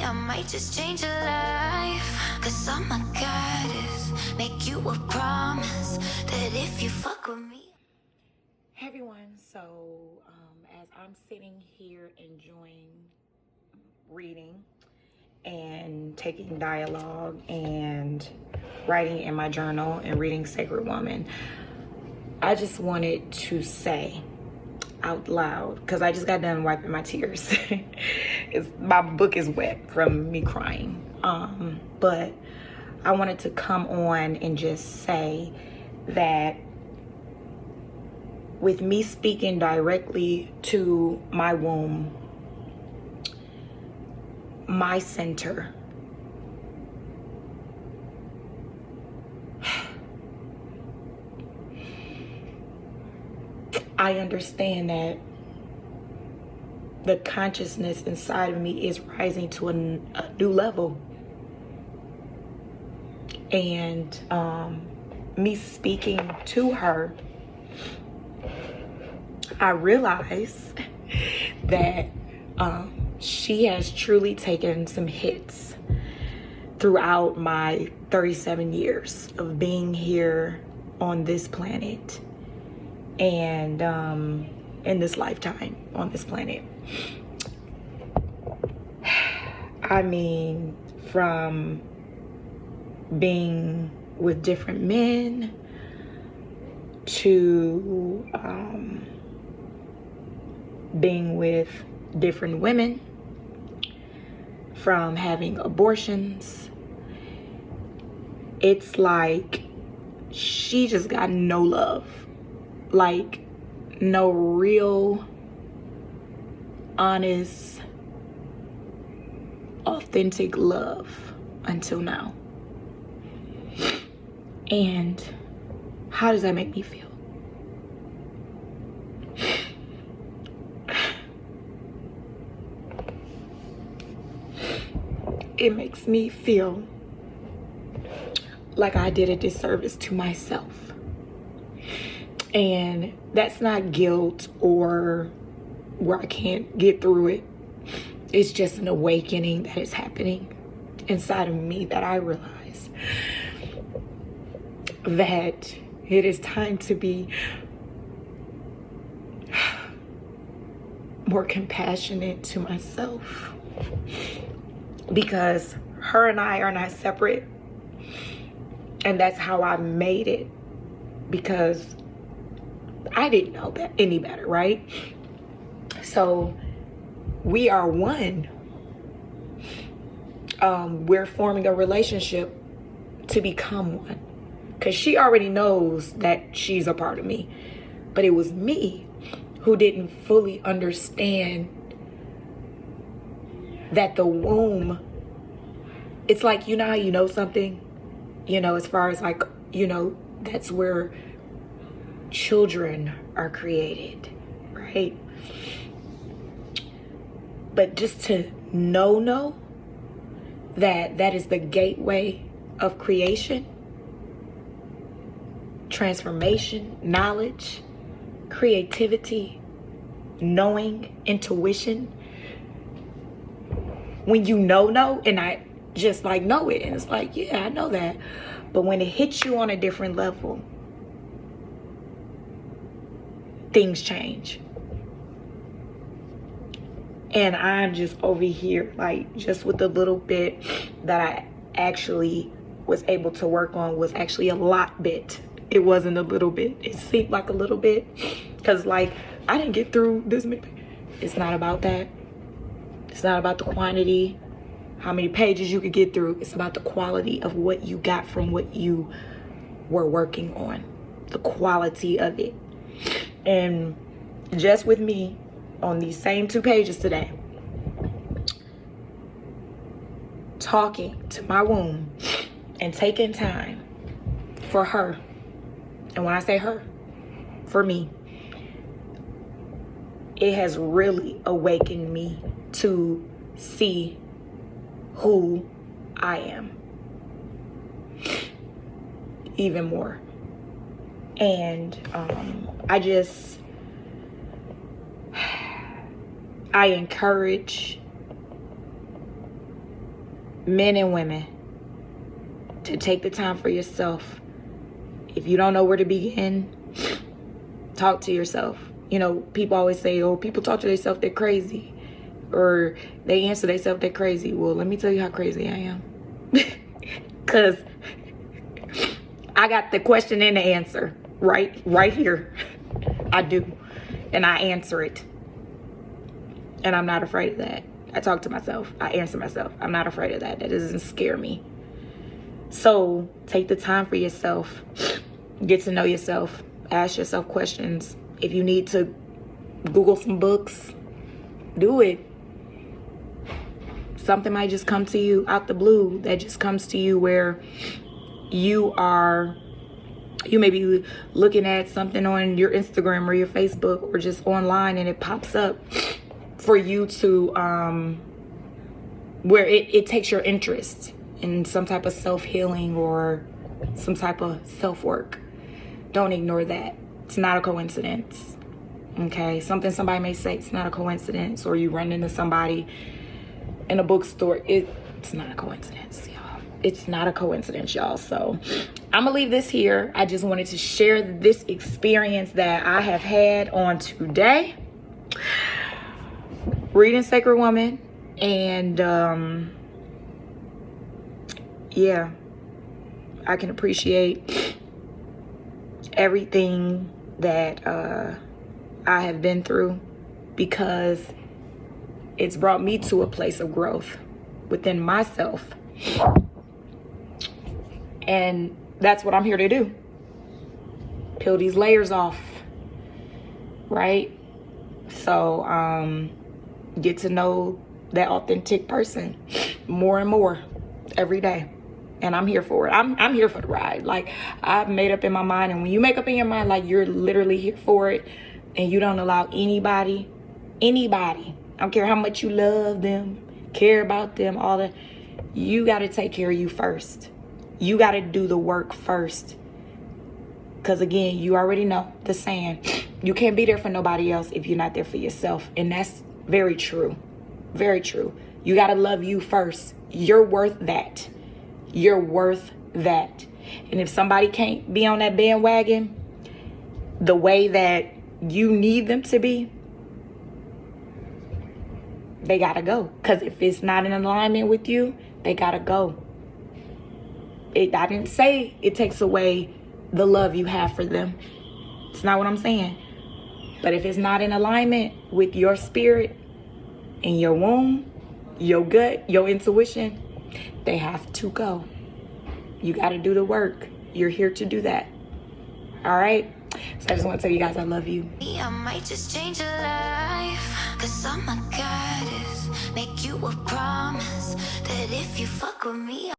I might just change your life. Cause I'm a goddess. Make you a promise that if you fuck with me. Hey everyone, so as I'm sitting here enjoying reading and taking dialogue and writing in my journal and reading Sacred Woman, I just wanted to say out loud, because I just got done wiping my tears. My book is wet from me crying, but I wanted to come on and just say that with me speaking directly to my womb, my center, I understand that the consciousness inside of me is rising to a new level. And me speaking to her, I realize that she has truly taken some hits throughout my 37 years of being here on this planet and in this lifetime on this planet. I mean, from being with different men to being with different women, from having abortions. It's like she just got no love, like no real, honest, authentic love until now. And how does that make me feel? It makes me feel like I did a disservice to myself. And that's not guilt or where I can't get through it. It's just an awakening that is happening inside of me, that I realize that it is time to be more compassionate to myself, because her and I are not separate, and that's how I made it, because I didn't know that any better, right? So we are one. We're forming a relationship to become one, because she already knows that she's a part of me, but it was me who didn't fully understand that the womb, it's like, you know how you know something, you know, as far as like, you know, that's where children are created, right? But just to know that that is the gateway of creation, transformation, knowledge, creativity, knowing, intuition. When you know, and I just like know it, and it's like, yeah, I know that. But when it hits you on a different level, things change. And I'm just over here, like, just with the little bit that I actually was able to work on was actually a lot bit. It wasn't a little bit. It seemed like a little bit, because like I didn't get through this many. It's not about that. It's not about the quantity, how many pages you could get through. It's about the quality of what you got from what you were working on, the quality of it. And just with me on these same 2 pages today, talking to my womb and taking time for her. And when I say her, for me, it has really awakened me to see who I am even more. And I encourage men and women, to take the time for yourself. If you don't know where to begin, talk to yourself. You know, people always say, oh, people talk to themselves, they're crazy. Or they answer themselves, they're crazy. Well, let me tell you how crazy I am. Because I got the question and the answer right here. I do. And I answer it. And I'm not afraid of that. I talk to myself. I answer myself. I'm not afraid of that. That doesn't scare me. So take the time for yourself. Get to know yourself. Ask yourself questions. If you need to Google some books, do it. Something might just come to you out the blue. That just comes to you where you may be looking at something on your Instagram or your Facebook or just online, and it pops up for you to where it takes your interest in some type of self-healing or some type of self-work. Don't ignore that. It's not a coincidence. Okay, something somebody may say, it's not a coincidence. Or you run into somebody in a bookstore, it's not a coincidence, y'all. It's not a coincidence, y'all. So I'm gonna leave this here. I just wanted to share this experience that I have had on today, reading Sacred Woman. And yeah, I can appreciate everything that I have been through, because it's brought me to a place of growth within myself. And that's what I'm here to do. Peel these layers off, right? So get to know that authentic person more and more every day. And I'm here for it. I'm here for the ride. Like, I've made up in my mind. And when you make up in your mind, like, you're literally here for it, and you don't allow anybody, I don't care how much you love them, care about them, all that, you got to take care of you first. You got to do the work first. Because again, you already know the saying, you can't be there for nobody else if you're not there for yourself. And that's very true. Very true. You got to love you first. You're worth that. You're worth that. And if somebody can't be on that bandwagon the way that you need them to be, they gotta go. Because if it's not in alignment with you, they gotta go. I didn't say it takes away the love you have for them. It's not what I'm saying. But if it's not in alignment with your spirit and your womb, your gut, your intuition, they have to go. You gotta do the work. You're here to do that. All right? So I just want to tell you guys I love you. I might just change your life, 'cause I'm a goddess. Make you a promise that if you fuck with me